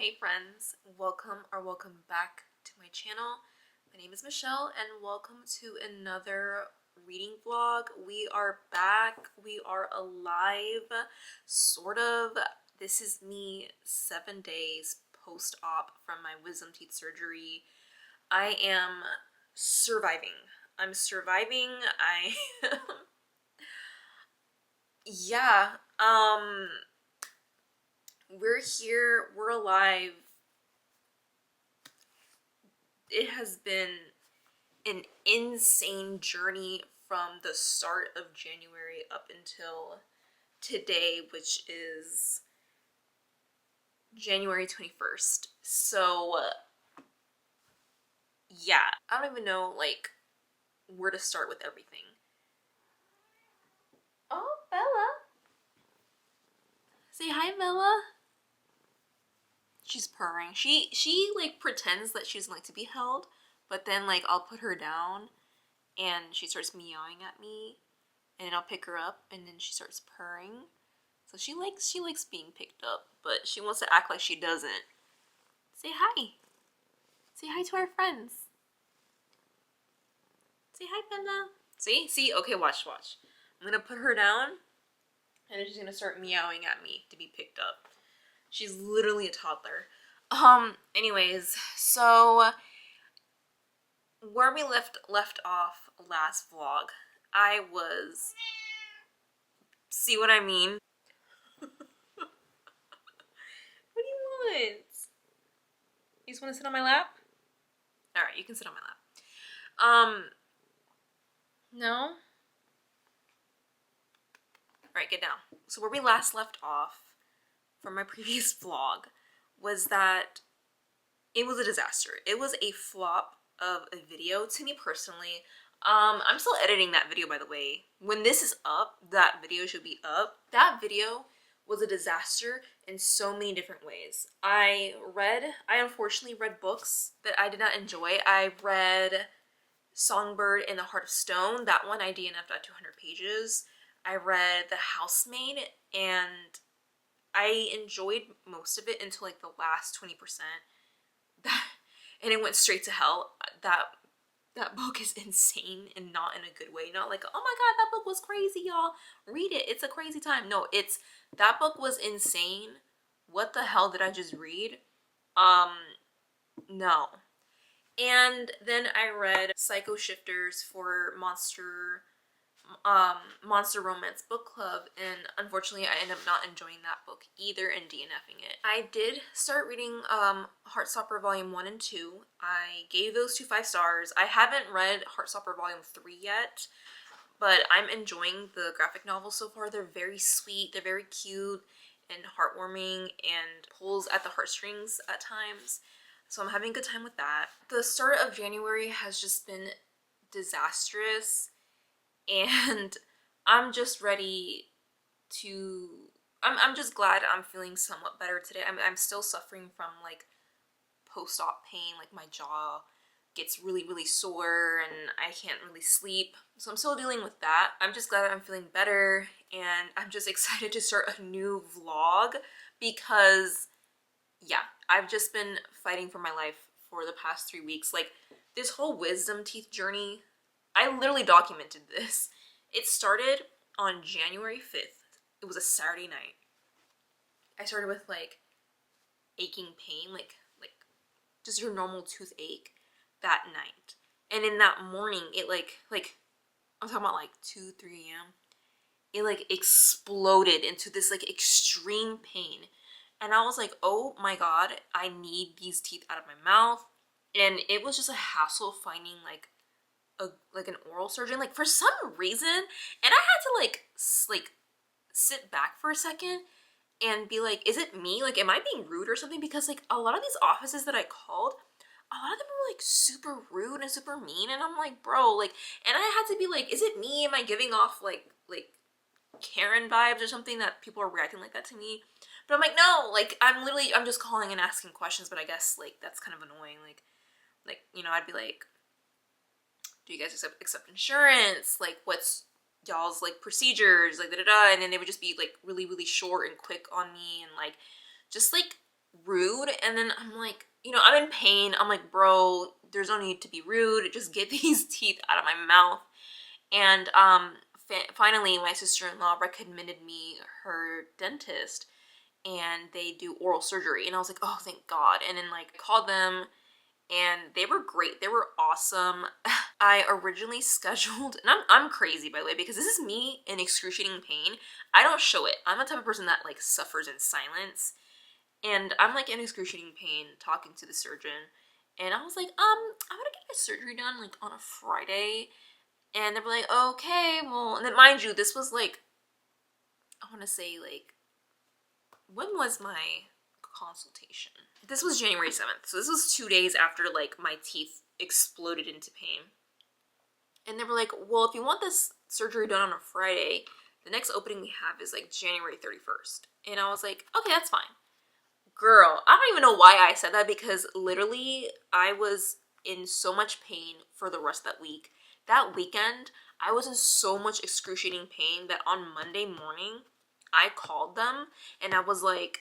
Hey friends, welcome back to my channel. My name is Michelle and welcome to another reading vlog. We are back, we are alive, sort of. This is me 7 days post-op from my wisdom teeth surgery. I am surviving. I'm surviving. Yeah, we're here, we're alive. It has been an insane journey from the start of January up until today, which is January 21st. So yeah, I don't even know like where to start with everything. Oh, Bella. Say hi, Bella. She's purring. She like pretends that she doesn't like to be held, but then like I'll put her down and she starts meowing at me, and then I'll pick her up and then she starts purring. So she likes being picked up, but she wants to act like she doesn't. Say hi. Say hi to our friends. Say hi, Bella. See? Okay, watch. I'm gonna put her down and then she's gonna start meowing at me to be picked up. She's literally a toddler. Anyways, so where we left off last vlog, I was, see what I mean? What do you want? You just want to sit on my lap? Alright, you can sit on my lap. No? Alright, get down. So where we last left off from my previous vlog was that it was a disaster. It was a flop of a video to me personally. I'm still editing that video, by the way. When this is up, that video should be up. That video was a disaster in so many different ways. I unfortunately read books that I did not enjoy. I read Songbird in the Heart of Stone. That one I DNF'd at 200 pages. I read The Housemaid and I enjoyed most of it until like the last 20%. And it went straight to hell. That book is insane and not in a good way. Not like, oh my god, that book was crazy, y'all. Read it. It's a crazy time. No, that book was insane. What the hell did I just read? No. And then I read Psycho Shifters for Monster Romance Book Club, and unfortunately I ended up not enjoying that book either and DNFing it. I did start reading Heartstopper Volume 1 and 2. I gave those 2 5 stars. I haven't read Heartstopper Volume 3 yet, but I'm enjoying the graphic novels so far. They're very sweet, they're very cute and heartwarming and pulls at the heartstrings at times. So I'm having a good time with that. The start of January has just been disastrous. And I'm just ready to, I'm just glad I'm feeling somewhat better today. I'm still suffering from like post-op pain, like my jaw gets really sore and I can't really sleep. So I'm still dealing with that. I'm just glad I'm feeling better and I'm just excited to start a new vlog because yeah, I've just been fighting for my life for the past 3 weeks. Like this whole wisdom teeth journey, I literally documented this. It started on January 5th. It was a Saturday night. I started with like aching pain, like just your normal toothache that night. And in that morning, it like I'm talking about like 2, 3 a.m. It like exploded into this like extreme pain. And I was like, oh my god, I need these teeth out of my mouth. And it was just a hassle finding like an oral surgeon, like for some reason, and I had to like sit back for a second and be like, is it me? Like, am I being rude or something? Because like a lot of these offices that I called, a lot of them were like super rude and super mean, and I'm like, bro, like, and I had to be like, is it me? Am I giving off like Karen vibes or something that people are reacting like that to me? But I'm like, no, like I'm just calling and asking questions, but I guess like that's kind of annoying. Like you know, I'd be like, do you guys accept insurance? Like, what's y'all's like procedures? Like, da da da. And then they would just be like really short and quick on me and like just like rude. And then I'm like, you know, I'm in pain. I'm like, bro, there's no need to be rude. Just get these teeth out of my mouth. And finally, my sister-in-law recommended me her dentist, and they do oral surgery. And I was like, oh, thank God. And then like called them, and they were great. They were awesome. I originally scheduled, and I'm crazy by the way, because this is me in excruciating pain. I don't show it. I'm the type of person that like suffers in silence. And I'm like in excruciating pain talking to the surgeon. And I was like, I want to get my surgery done like on a Friday. And they were like, okay, well, and then mind you, this was like, I want to say like, when was my consultation? This was January 7th. So this was 2 days after like my teeth exploded into pain. And they were like, well, if you want this surgery done on a Friday, the next opening we have is like January 31st. And I was like, okay, that's fine. Girl, I don't even know why I said that, because literally I was in so much pain for the rest of that week. That weekend, I was in so much excruciating pain that on Monday morning, I called them and I was like,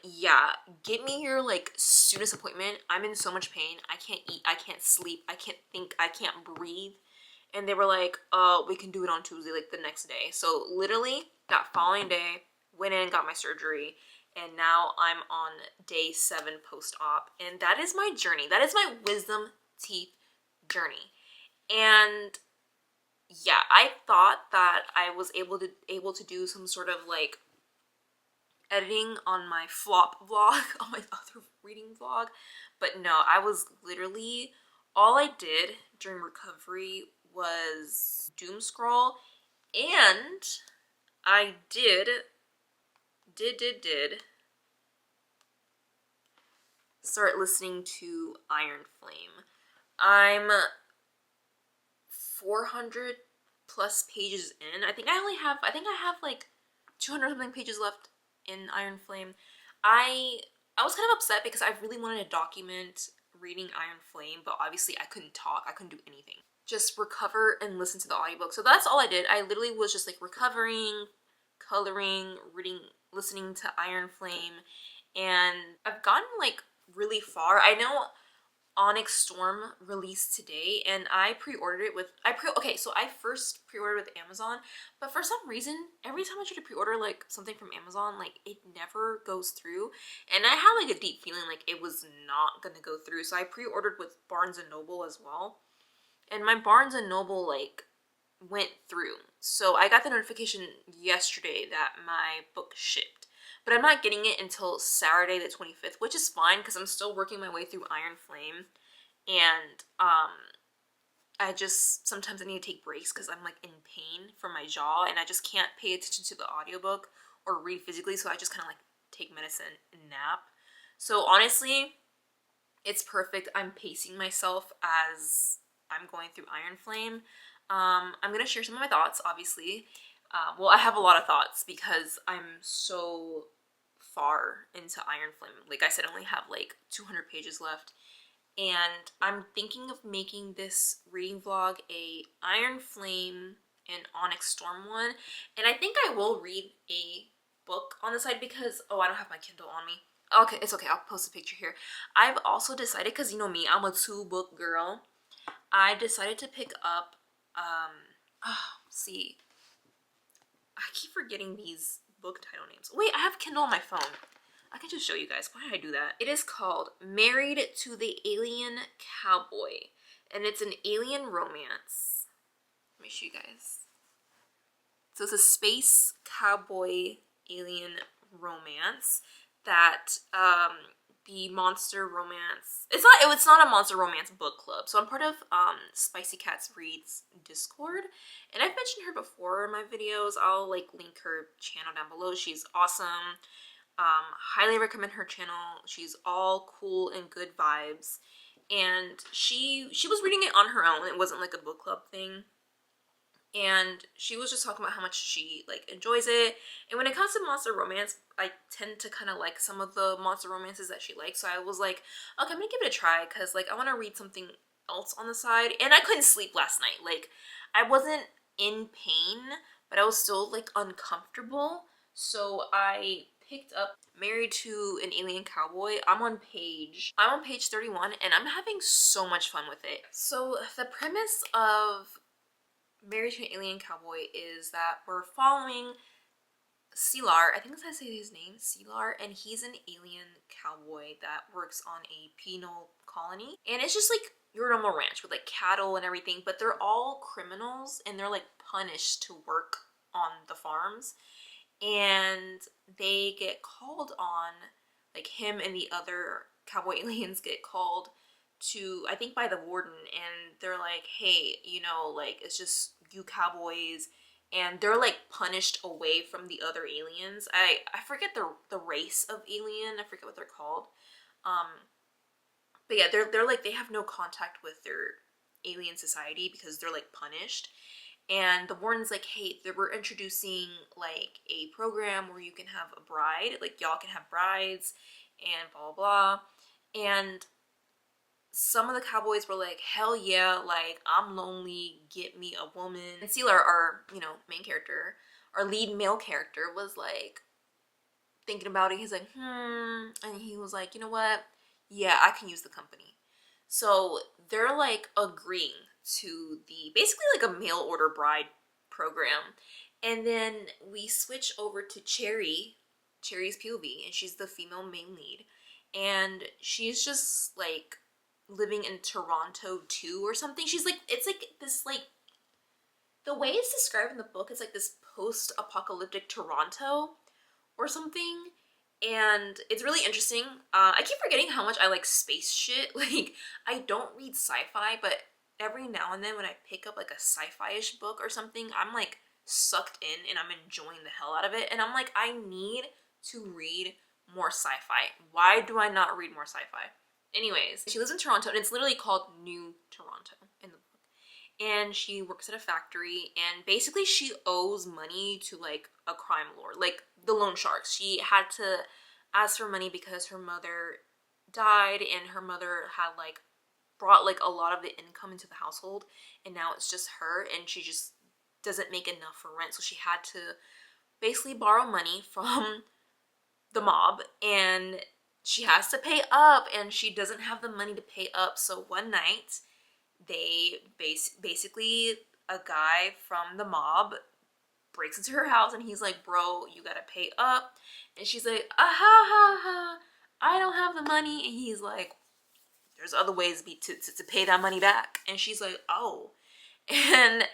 yeah, get me your like soonest appointment. I'm in so much pain. I can't eat, I can't sleep, I can't think, I can't breathe. And they were like, we can do it on Tuesday, like the next day. So literally that following day, went in, got my surgery, and now I'm on day 7 post-op. And that is my journey. That is my wisdom teeth journey. And yeah, I thought that I was able to do some sort of like editing on my flop vlog, on my other reading vlog, but no, I was literally, all I did during recovery was doom scroll, and I did start listening to Iron Flame. I'm 400 plus pages in. I think I have like 200 something pages left in Iron Flame. I was kind of upset because I really wanted to document reading Iron Flame, but obviously I couldn't talk, I couldn't do anything. Just recover and listen to the audiobook. So that's all I did. I literally was just like recovering, coloring, reading, listening to Iron Flame, and I've gotten like really far. I know Onyx Storm released today, and I pre-ordered it with, so I first pre-ordered with Amazon, but for some reason, every time I try to pre-order like something from Amazon, like it never goes through, and I had like a deep feeling like it was not gonna go through, so I pre-ordered with Barnes & Noble as well, and my Barnes & Noble like went through, so I got the notification yesterday that my book shipped. But I'm not getting it until Saturday the 25th, which is fine because I'm still working my way through Iron Flame. And I just, sometimes I need to take breaks because I'm like in pain from my jaw and I just can't pay attention to the audiobook or read physically, so I just kind of like take medicine and nap. So honestly, it's perfect. I'm pacing myself as I'm going through Iron Flame. I'm going to share some of my thoughts, obviously. Well, I have a lot of thoughts because I'm so far into Iron Flame. Like I said, I only have like 200 pages left, and I'm thinking of making this reading vlog a Iron Flame and Onyx Storm one, and I think I will read a book on the side because, oh, I don't have my Kindle on me. Okay, it's okay, I'll post a picture here. I've also decided, because you know me, I'm a 2-book girl, I decided to pick up, see, I keep forgetting these book title names. Wait, I have Kindle on my phone. I can just show you guys. Why did I do that? It is called Married to the Alien Cowboy, and it's an alien romance. Let me show you guys. So it's a space cowboy alien romance that the monster romance, it's not a monster romance book club. So I'm part of Spicy Cats Reads Discord, and I've mentioned her before in my videos. I'll like link her channel down below. She's awesome. Highly recommend her channel. She's all cool and good vibes, and she was reading it on her own. It wasn't like a book club thing. And she was just talking about how much she like enjoys it. And when it comes to monster romance, I tend to kind of like some of the monster romances that she likes. So I was like, okay, I'm gonna give it a try because like I want to read something else on the side. And I couldn't sleep last night. Like I wasn't in pain, but I was still like uncomfortable. So I picked up Married to an Alien Cowboy. I'm on page 31 and I'm having so much fun with it. So the premise of Married to an Alien Cowboy is that we're following Sealar, I think that's how I say his name, Sealar, and he's an alien cowboy that works on a penal colony. And it's just like your normal ranch with like cattle and everything, but they're all criminals and they're like punished to work on the farms. And they get called on, like him and the other cowboy aliens get called to, I think by the warden, and they're like, hey, you know, like it's just you cowboys, and they're like punished away from the other aliens. I forget the race of alien, I forget what they're called. But yeah, they're like, they have no contact with their alien society because they're like punished. And the warden's like, hey, we're introducing like a program where you can have a bride, like y'all can have brides and blah blah blah. And some of the cowboys were like, hell yeah, like I'm lonely, get me a woman. And Sealer, our, you know, main character, our lead male character, was like thinking about it. He's like, and he was like, you know what, yeah, I can use the company. So they're like agreeing to the basically like a mail order bride program. And then we switch over to Cherry's POV, and she's the female main lead, and she's just like living in Toronto too or something. She's like, it's like this, like the way it's described in the book is like this post-apocalyptic Toronto or something. And it's really interesting. I keep forgetting how much I like space shit. Like, I don't read sci-fi, but every now and then when I pick up like a sci-fi-ish book or something, I'm like sucked in and I'm enjoying the hell out of it. And I'm like, I need to read more sci-fi. Why do I not read more sci-fi? Anyways, she lives in Toronto, and it's literally called New Toronto in the book. And she works at a factory, and basically she owes money to like a crime lord, like the loan sharks. She had to ask for money because her mother died, and her mother had like brought like a lot of the income into the household, and now it's just her, and she just doesn't make enough for rent. So she had to basically borrow money from the mob, and she has to pay up, and she doesn't have the money to pay up. So one night they basically, a guy from the mob breaks into her house, and he's like, bro, you gotta pay up. And she's like, ah ha ha ha, I don't have the money. And he's like, there's other ways to pay that money back. And she's like, oh. And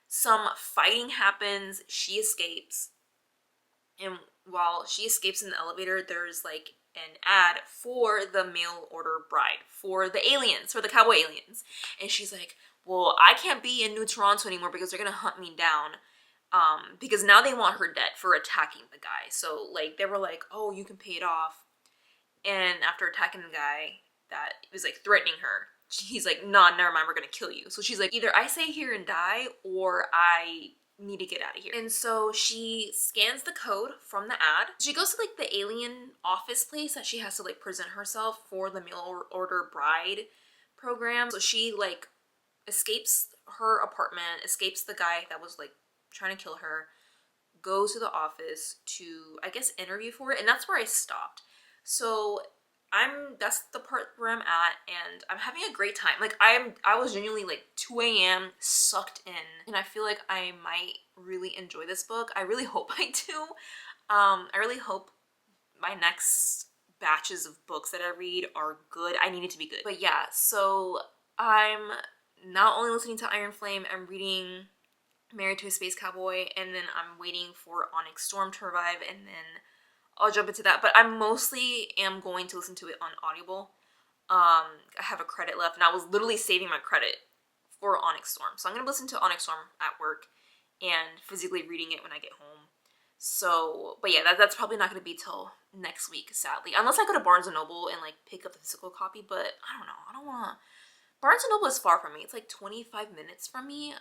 some fighting happens, she escapes, and while she escapes in the elevator, there's like an ad for the mail order bride, for the aliens, for the cowboy aliens. And she's like, well, I can't be in New Toronto anymore because they're gonna hunt me down, because now they want her dead for attacking the guy. So like they were like, oh, you can pay it off. And after attacking the guy that was like threatening her, he's like, nah, never mind, we're gonna kill you. So she's like, either I stay here and die, or I need to get out of here. And so she scans the code from the ad. She goes to like the alien office place that she has to like present herself for the mail order bride program. So she like escapes her apartment, escapes the guy that was like trying to kill her, goes to the office to, I guess, interview for it. And that's where I stopped. So that's the part where I'm at, and I'm having a great time. Like I was genuinely like 2 a.m. sucked in, and I feel like I might really enjoy this book. I really hope I do. I really hope my next batches of books that I read are good. I need it to be good. But yeah, so I'm not only listening to Iron Flame, I'm reading Married to a Space Cowboy, and then I'm waiting for Onyx Storm to revive, and then I'll jump into that. But I mostly am going to listen to it on Audible. I have a credit left, and I was literally saving my credit for Onyx Storm. So I'm going to listen to Onyx Storm at work and physically reading it when I get home. So, but yeah, that's probably not going to be till next week, sadly. Unless I go to Barnes & Noble and like pick up the physical copy, but I don't know. I don't want to. Barnes & Noble is far from me. It's like 25 minutes from me.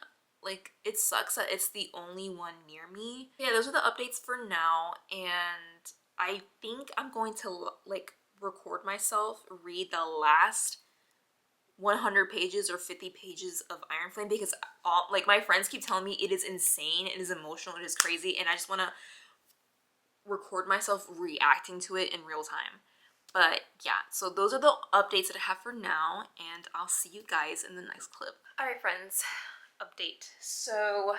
Like, it sucks that it's the only one near me. Yeah, those are the updates for now, and I think I'm going to like record myself read the last 100 pages or 50 pages of Iron Flame, because like my friends keep telling me it is insane, it is emotional, it is crazy, and I just want to record myself reacting to it in real time. But yeah, so those are the updates that I have for now, and I'll see you guys in the next clip. Alright friends, update. So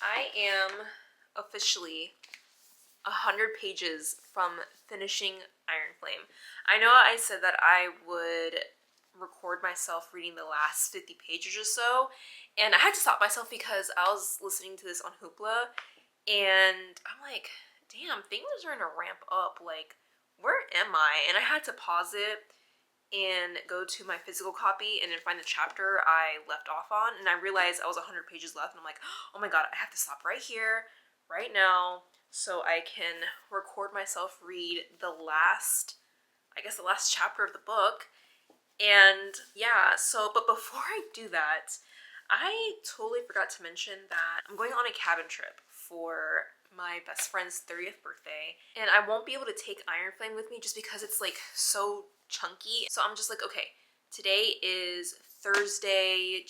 I am officially 100 pages from finishing Iron Flame. I know I said that I would record myself reading the last 50 pages or so, and I had to stop myself because I was listening to this on Hoopla, and I'm like, damn, things are starting to ramp up. Like, where am I? And I had to pause it and go to my physical copy and then find the chapter I left off on, and I realized I was 100 pages left, and I'm like, oh my god, I have to stop right here, right now, so I can record myself read the last, I guess the last chapter of the book. And yeah, so, but before I do that, I totally forgot to mention that I'm going on a cabin trip for my best friend's 30th birthday, and I won't be able to take Iron Flame with me just because it's like so chunky. So I'm just like, okay, today is Thursday,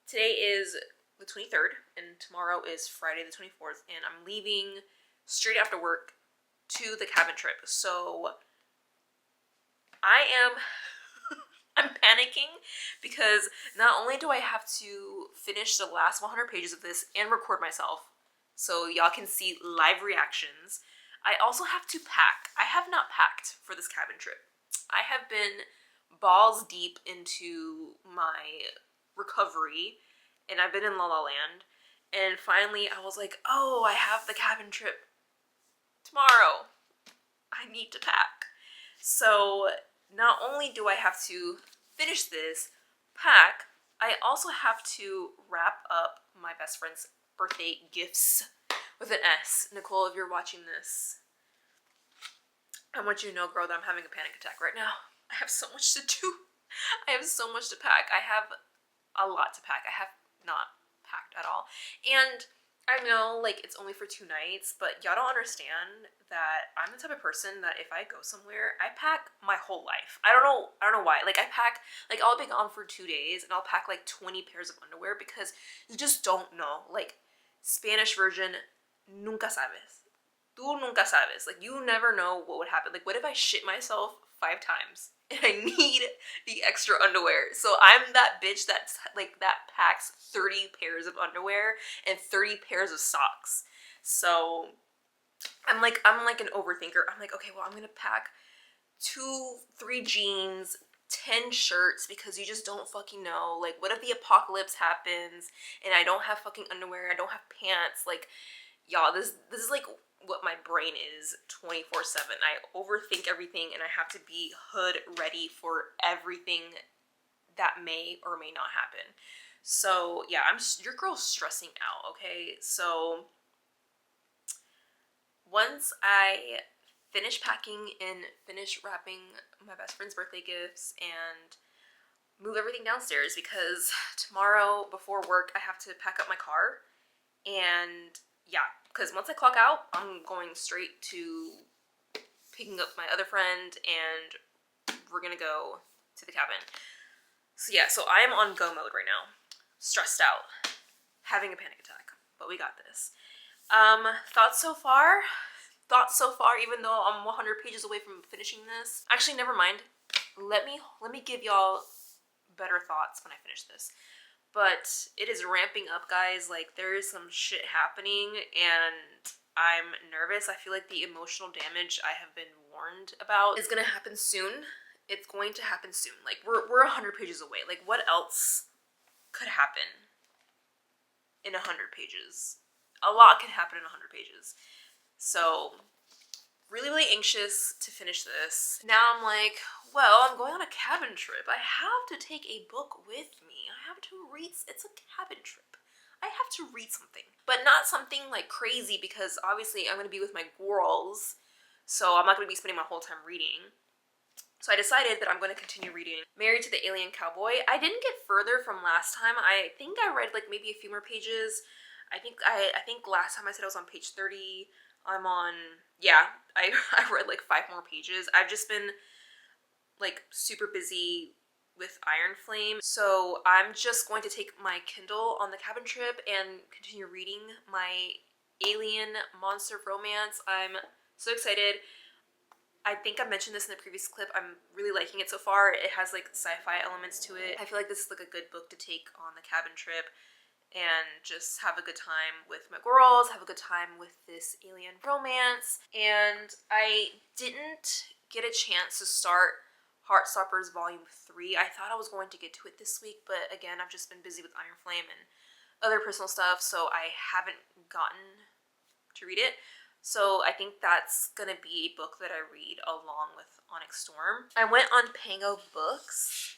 today is the 23rd, and tomorrow is Friday the 24th, and I'm leaving straight after work to the cabin trip. So I am I'm panicking because not only do I have to finish the last 100 pages of this and record myself so y'all can see live reactions, I also have to pack. I have not packed for this cabin trip. I have been balls deep into my recovery, and I've been in La La Land, and finally I was like, oh, I have the cabin trip tomorrow. I need to pack. So not only do I have to finish this, pack, I also have to wrap up my best friend's birthday gifts with an S. Nicole, if you're watching this, I want you to know, girl, that I'm having a panic attack right now. I have so much to do. I have so much to pack. I have a lot to pack. I have not packed at all. And I know, like, it's only for 2 nights, but y'all don't understand that I'm the type of person that if I go somewhere, I pack my whole life. I don't know why. Like, I pack, like, I'll be gone for 2 days, and I'll pack, like, 20 pairs of underwear because you just don't know. Like, Spanish version, nunca sabes. Tú nunca sabes. Like, you never know what would happen. Like, what if I shit myself 5 times? And I need the extra underwear. So I'm that bitch that's like that packs 30 pairs of underwear and 30 pairs of socks. So I'm like an overthinker. I'm like, okay, well, I'm gonna pack 2-3 jeans, 10 shirts, because you just don't fucking know. Like, what if the apocalypse happens and I don't have fucking underwear, I don't have pants? Like, y'all, this is like what my brain is 24/7. I overthink everything, and I have to be hood ready for everything that may or may not happen. So yeah, your girl's stressing out, okay? So once I finish packing and finish wrapping my best friend's birthday gifts and move everything downstairs, because tomorrow before work I have to pack up my car, and yeah, because once I clock out, I'm going straight to picking up my other friend, and we're gonna go to the cabin. So yeah, so I am on go mode right now. Stressed out. Having a panic attack. But we got this. Thoughts so far? Thoughts so far, even though I'm 100 pages away from finishing this? Actually, never mind. Let me give y'all better thoughts when I finish this. But it is ramping up, guys. Like, there is some shit happening, and I'm nervous. I feel like the emotional damage I have been warned about is gonna happen soon. It's going to happen soon. Like, we're 100 pages away. Like, what else could happen in 100 pages? A lot can happen in 100 pages. So, really, really anxious to finish this. Now I'm like, well, I'm going on a cabin trip. I have to take a book with me. I have to read. It's a cabin trip. I have to read something. But not something like crazy, because obviously I'm going to be with my girls. So I'm not going to be spending my whole time reading. So I decided that I'm going to continue reading Married to the Alien Cowboy. I didn't get further from last time. I think I read like maybe a few more pages. I think last time I said I was on page 30. I'm on, yeah, I read like 5 more pages. I've just been like super busy with Iron Flame. So I'm just going to take my Kindle on the cabin trip and continue reading my alien monster romance. I'm so excited. I think I mentioned this in the previous clip. I'm really liking it so far. It has like sci-fi elements to it. I feel like this is like a good book to take on the cabin trip and just have a good time with my girls, have a good time with this alien romance. And I didn't get a chance to start Heartstoppers Volume 3. I thought I was going to get to it this week, but again, I've just been busy with Iron Flame and other personal stuff, so I haven't gotten to read it. So I think that's gonna be a book that I read along with Onyx Storm. I went on Pango Books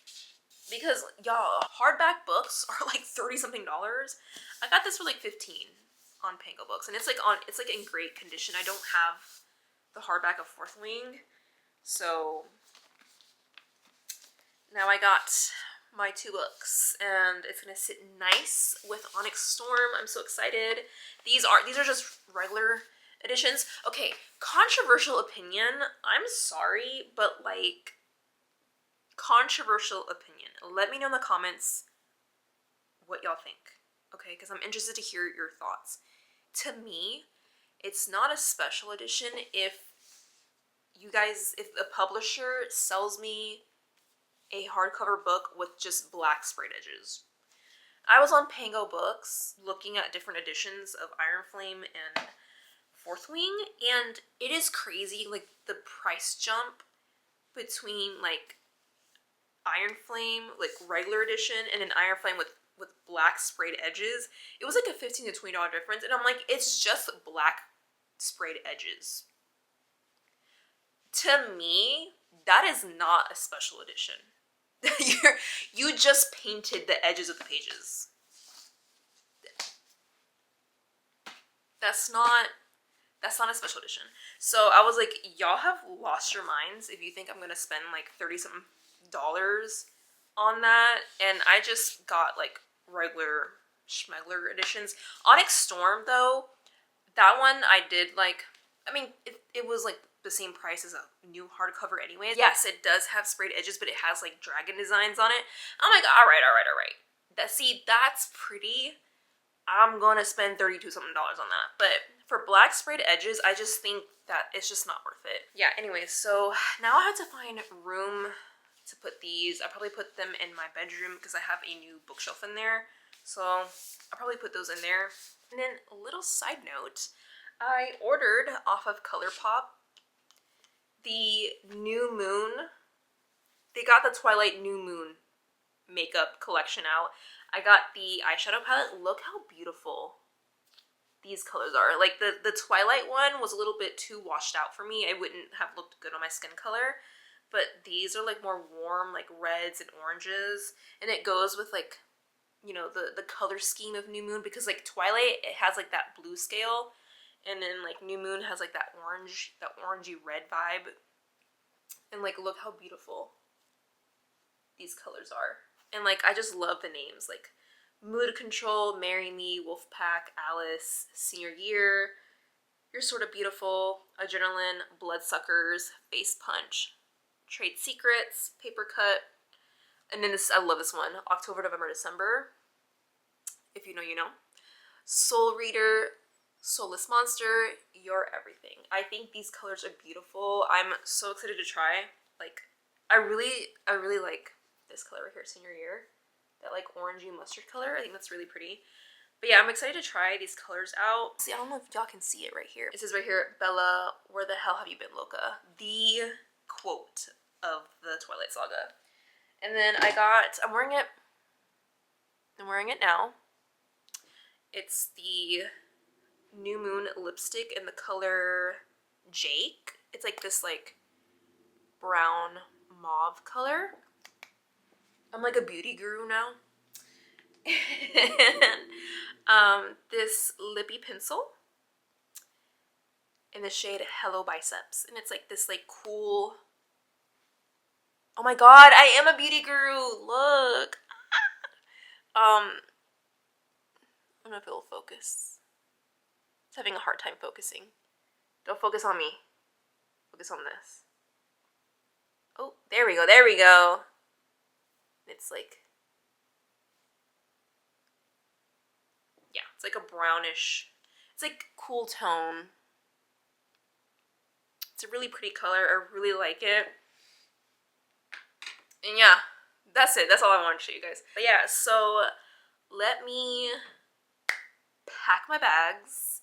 because y'all, hardback books are like $30 something. I got this for like 15 on Pango Books, and it's like in great condition. I don't have the hardback of Fourth Wing, so now I got my 2 books, and it's gonna sit nice with Onyx Storm. I'm so excited. These are just regular editions. Okay, controversial opinion. I'm sorry, but like, controversial opinion. Let me know in the comments what y'all think, okay? Because I'm interested to hear your thoughts. To me, it's not a special edition if the publisher sells me a hardcover book with just black sprayed edges. I was on Pango Books looking at different editions of Iron Flame and Fourth Wing, and it is crazy, like the price jump between like Iron Flame, like regular edition, and an Iron Flame with black sprayed edges. It was like a $15 to $20 difference, and I'm like, it's just black sprayed edges. To me, that is not a special edition. You just painted the edges of the pages. That's not a special edition. So I was like, y'all have lost your minds if you think I'm gonna spend like $30 something on that. And I just got like regular schmegler editions. Onyx Storm though, that one I did like, I mean, it was like the same price as a new hardcover anyway. Yes, it does have sprayed edges, but it has like dragon designs on it. I'm like, all right. That's pretty. I'm gonna spend $32 something on that. But for black sprayed edges, I just think that it's just not worth it. Yeah, anyways, so now I have to find room to put these. I probably put them in my bedroom because I have a new bookshelf in there. So I'll probably put those in there. And then a little side note, I ordered off of ColourPop the New Moon. They got the Twilight New Moon makeup collection out. I got the eyeshadow palette. Look how beautiful these colors are. Like the Twilight one was a little bit too washed out for me. It wouldn't have looked good on my skin color. But these are like more warm, like reds and oranges. And it goes with like, you know, the color scheme of New Moon, because like Twilight, it has like that blue scale. And then like New Moon has like that orangey red vibe. And like, look how beautiful these colors are. And like, I just love the names, like Mood Control, Marry Me, Wolfpack, Alice, Senior Year, You're Sort of Beautiful, Adrenaline, Bloodsuckers, Face Punch, Trade Secrets, Paper Cut, and then this, I love this one, October, November, December. If you know, you know. Soul Reader, Soulless Monster, You're Everything. I think these colors are beautiful. I'm so excited to try. Like, I really like this color right here, Senior Year. That like orangey mustard color. I think that's really pretty. But yeah, I'm excited to try these colors out. See, I don't know if y'all can see it right here. It says right here, Bella, where the hell have you been, Loca? The quote of the Twilight Saga. And then I'm wearing it now. It's the New Moon lipstick in the color Jake. It's like this like brown mauve color. I'm like a beauty guru now. And this lippy pencil in the shade Hello Biceps. And it's like this like cool, oh my god, I am a beauty guru, look. I don't know if it'll focus. It's having a hard time focusing. Don't focus on me. Focus on this. Oh, there we go, there we go. It's like, yeah, it's like a brownish, it's like cool tone. It's a really pretty color. I really like it. And yeah, that's it. That's all I wanted to show you guys. But yeah, so let me pack my bags,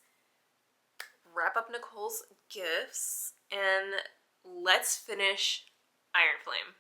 wrap up Nicole's gifts, and let's finish Iron Flame.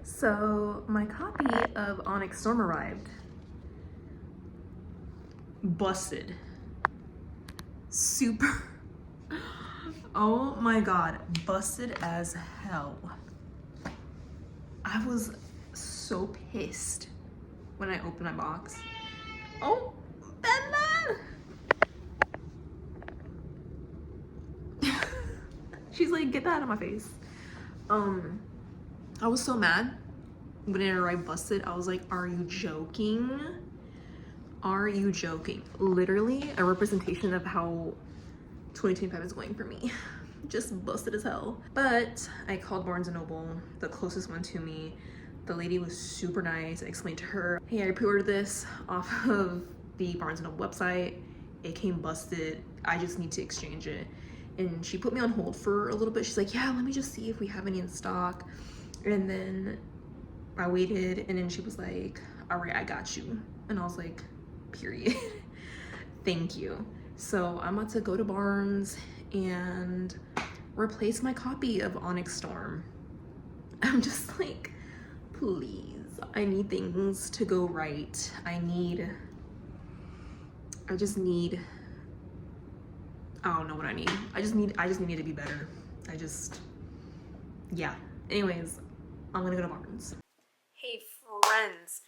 So my copy of Onyx Storm arrived. Busted. Super. Oh my god, busted as hell. I was so pissed when I opened my box. Oh, Bella! She's like, get that out of my face. I was so mad when it arrived busted. I was like, are you joking? Are you joking? Literally a representation of how 2025 is going for me. Just busted as hell. But I called Barnes & Noble, the closest one to me. The lady was super nice. I explained to her, hey, I pre-ordered this off of the Barnes & Noble website. It came busted. I just need to exchange it. And she put me on hold for a little bit. She's like, yeah, let me just see if we have any in stock. And then I waited, and then she was like, all right, I got you. And I was like, period. Thank you. So I'm about to go to Barnes and replace my copy of Onyx Storm. I'm just like, please, I need things to go right. I just need, I don't know what I need. I just need it to be better. Yeah. Anyways, I'm gonna go to Barnes. Hey friends.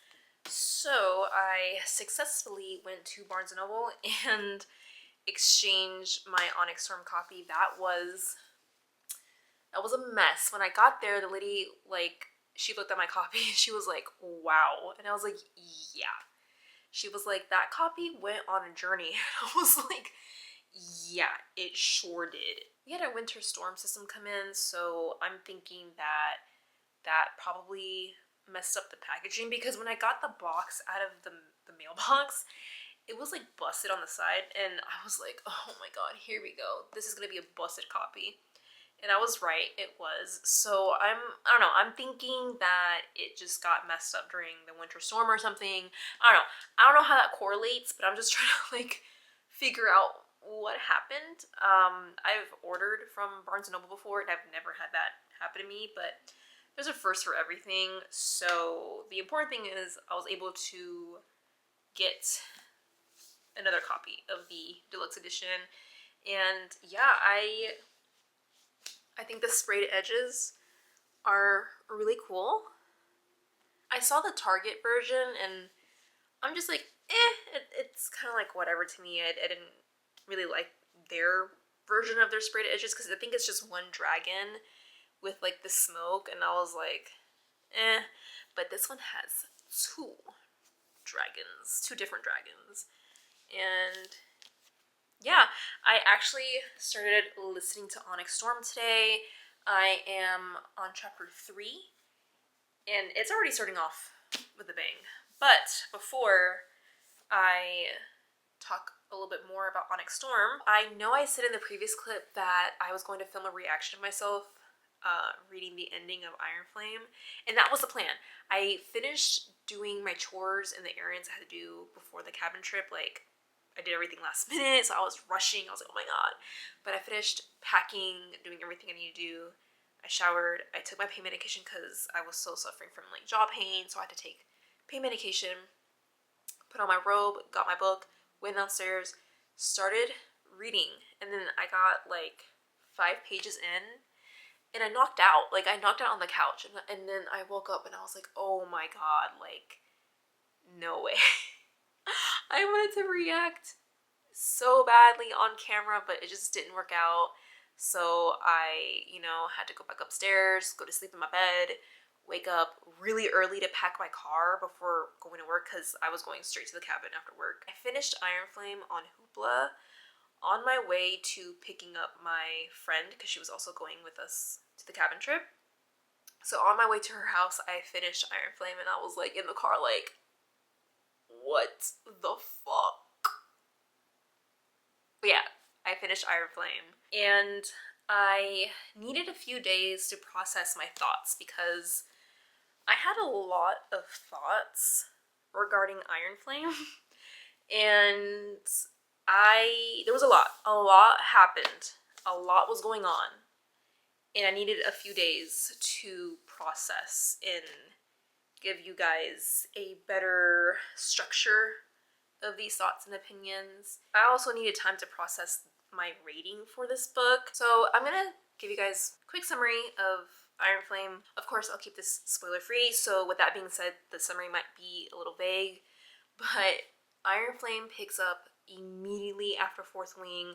So I successfully went to Barnes & Noble and exchanged my Onyx Storm copy. That was a mess. When I got there, the lady, like, she looked at my copy and she was like, wow. And I was like, yeah. She was like, that copy went on a journey. And I was like, yeah, it sure did. We had a winter storm system come in, so I'm thinking that probably messed up the packaging, because when I got the box out of the mailbox, it was like busted on the side, and I was like, oh my god, here we go. This is gonna be a busted copy. And I was right, it was. So I don't know, I'm thinking that it just got messed up during the winter storm or something. I don't know how that correlates, but I'm just trying to like figure out what happened. I've ordered from Barnes & Noble before, and I've never had that happen to me, but there's a first for everything. So the important thing is I was able to get another copy of the deluxe edition, and yeah, I think the sprayed edges are really cool. I saw the Target version, and I'm just like, it's kind of like whatever to me. I didn't really like their version of their sprayed edges, because I think it's just one dragon with like the smoke, and I was like, but this one has two different dragons, and yeah, I actually started listening to Onyx Storm today. I am on chapter 3, and it's already starting off with a bang. But before I talk a little bit more about Onyx Storm, I know I said in the previous clip that I was going to film a reaction of myself reading the ending of Iron Flame, and that was the plan. I finished doing my chores and the errands I had to do before the cabin trip. Like, I did everything last minute, so I was rushing. I was like, oh my god. But I finished packing, doing everything I needed to do. I showered. I took my pain medication because I was so suffering from like jaw pain, so I had to take pain medication. Put on my robe, got my book, went downstairs, started reading, and then I got like 5 pages in, and I knocked out. Like, I knocked out on the couch, and then I woke up and I was like, oh my god, like, no way. I wanted to react so badly on camera, but it just didn't work out. So I, had to go back upstairs, go to sleep in my bed, wake up really early to pack my car before going to work because I was going straight to the cabin after work. I finished Iron Flame on Hoopla on my way to picking up my friend because she was also going with us to the cabin trip. So on my way to her house, I finished Iron Flame and I was like in the car like, what the fuck? But yeah, I finished Iron Flame and I needed a few days to process my thoughts because I had a lot of thoughts regarding Iron Flame and there was a lot happened, a lot was going on, and I needed a few days to process and give you guys a better structure of these thoughts and opinions. I also needed time to process my rating for this book. So I'm gonna give you guys a quick summary of Iron Flame. Of course, I'll keep this spoiler free, so with that being said, the summary might be a little vague, but Iron Flame picks up immediately after Fourth Wing.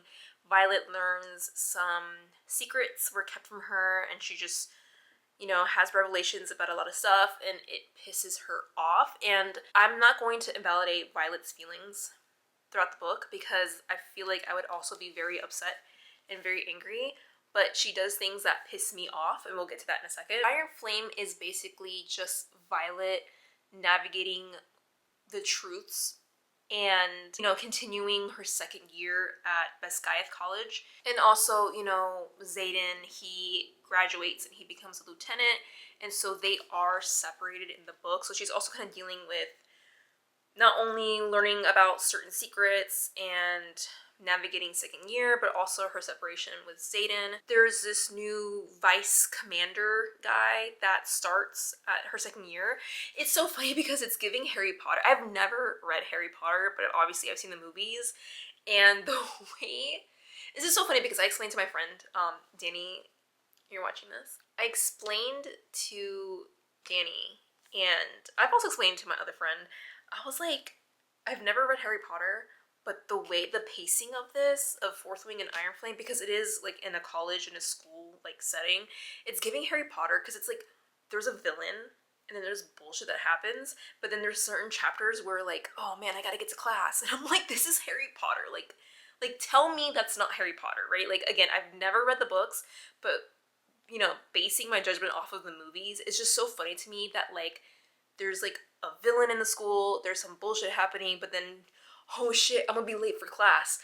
Violet learns some secrets were kept from her, and she just, has revelations about a lot of stuff, and it pisses her off. And I'm not going to invalidate Violet's feelings throughout the book because I feel like I would also be very upset and very angry, but she does things that piss me off, and we'll get to that in a second. Iron Flame is basically just Violet navigating the truths and, continuing her second year at Beskayeth College. And also, Xaden, he graduates and he becomes a lieutenant, and so they are separated in the book. So she's also kind of dealing with not only learning about certain secrets and navigating second year, but also her separation with Xaden. There's this new vice commander guy that starts at her second year. It's so funny because it's giving Harry Potter. I've never read Harry Potter, but obviously I've seen the movies, and the way, this is so funny because I explained to my friend, Danny, you're watching this, I explained to Danny, and I've also explained to my other friend, I was like, I've never read Harry Potter, but the way, the pacing of this, of Fourth Wing and Iron Flame, because it is like in a college, in a school like setting, it's giving Harry Potter because it's like there's a villain and then there's bullshit that happens, but then there's certain chapters where like, oh man, I gotta get to class, and I'm like, this is Harry Potter, like tell me that's not Harry Potter, right? Like, again, I've never read the books, but basing my judgment off of the movies, it's just so funny to me that like there's like a villain in the school, there's some bullshit happening, but then, oh shit, I'm gonna be late for class.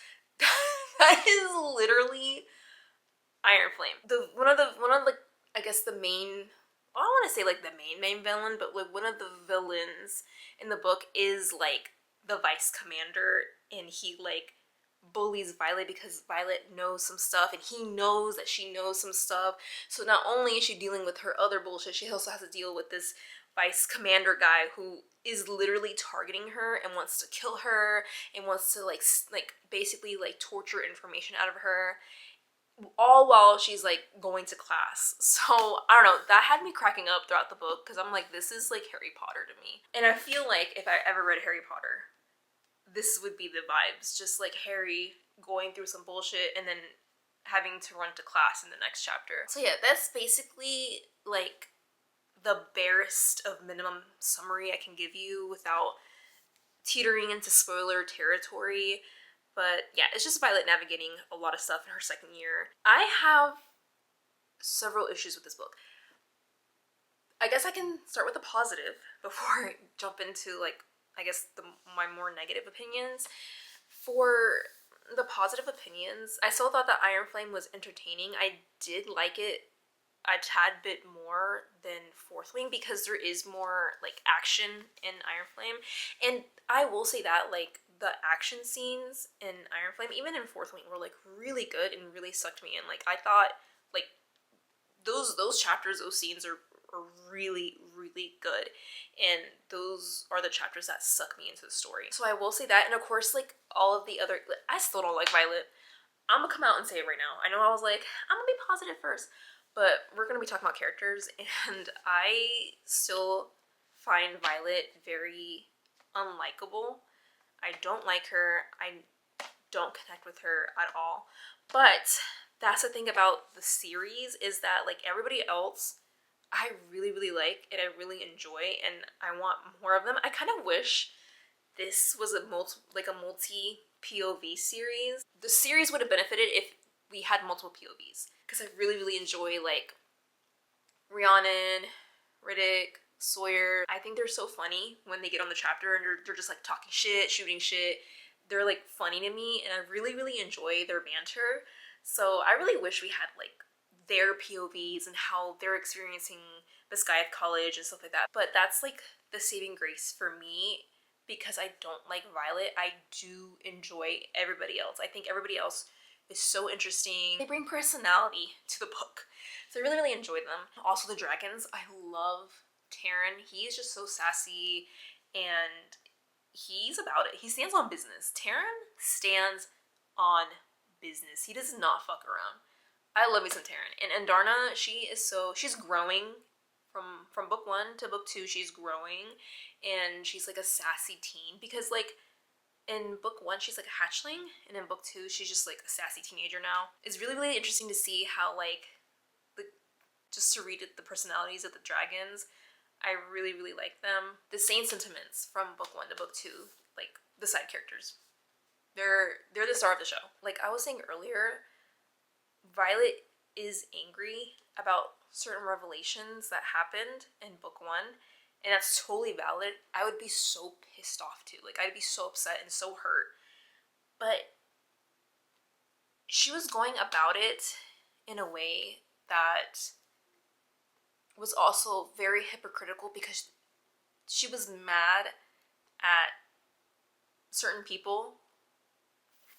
That is literally Iron Flame. One of like, I guess the main, I don't want to say like the main villain, but like one of the villains in the book is like the vice commander, and he like bullies Violet because Violet knows some stuff and he knows that she knows some stuff. So not only is she dealing with her other bullshit, she also has to deal with this vice commander guy who is literally targeting her and wants to kill her and wants to like basically like torture information out of her, all while she's like going to class. So I don't know, that had me cracking up throughout the book because I'm like, this is like Harry Potter to me. And I feel like if I ever read Harry Potter, this would be the vibes, just like Harry going through some bullshit and then having to run to class in the next chapter. So yeah, that's basically like the barest of minimum summary I can give you without teetering into spoiler territory. But yeah, it's just Violet navigating a lot of stuff in her second year. I have several issues with this book. I guess I can start with the positive before I jump into, like, I guess my more negative opinions. For the positive opinions, I still thought that Iron Flame was entertaining. I did like it a tad bit more than Fourth Wing because there is more, like, action in Iron Flame. And I will say that, like, the action scenes in Iron Flame, even in Fourth Wing, were, like, really good and really sucked me in. Like, I thought, like, those chapters, those scenes are really, really good, and those are the chapters that suck me into the story. So I will say that. And of course, like, all of the other, I still don't like Violet. I'm gonna come out and say it right now. I know I was like, I'm gonna be positive first, but we're gonna be talking about characters, and I still find Violet very unlikable. I don't like her. I don't connect with her at all. But that's the thing about the series, is that, like, everybody else I really, really like and I really enjoy, and I want more of them. I kind of wish this was a multi POV series. The series would have benefited if we had multiple POVs, because I really, really enjoy, like, Rhiannon, Riddick, Sawyer. I think they're so funny when they get on the chapter and they're just, like, talking shit, shooting shit. They're, like, funny to me, and I really, really enjoy their banter. So I really wish we had, like, their POVs and how they're experiencing the sky of college and stuff like that. But that's, like, the saving grace for me, because I don't like Violet. I do enjoy everybody else. I think everybody else is so interesting. They bring personality to the book. So I really, really enjoy them. Also the dragons. I love Terran. He's just so sassy, and he's about it. He stands on business. Terran stands on business. He does not fuck around. I love me some Terran. And Andarna, she's growing from book 1 to book 2. She's growing, and she's, like, a sassy teen, because, like, in book 1 she's, like, a hatchling, and in book 2 she's just, like, a sassy teenager now. It's really, really interesting to see how, like, just to read the personalities of the dragons. I really, really like them. The same sentiments from book 1 to book 2, like, the side characters. They're the star of the show. Like I was saying earlier, Violet is angry about certain revelations that happened in book 1, and that's totally valid. I would be so pissed off too. Like, I'd be so upset and so hurt. But she was going about it in a way that was also very hypocritical, because she was mad at certain people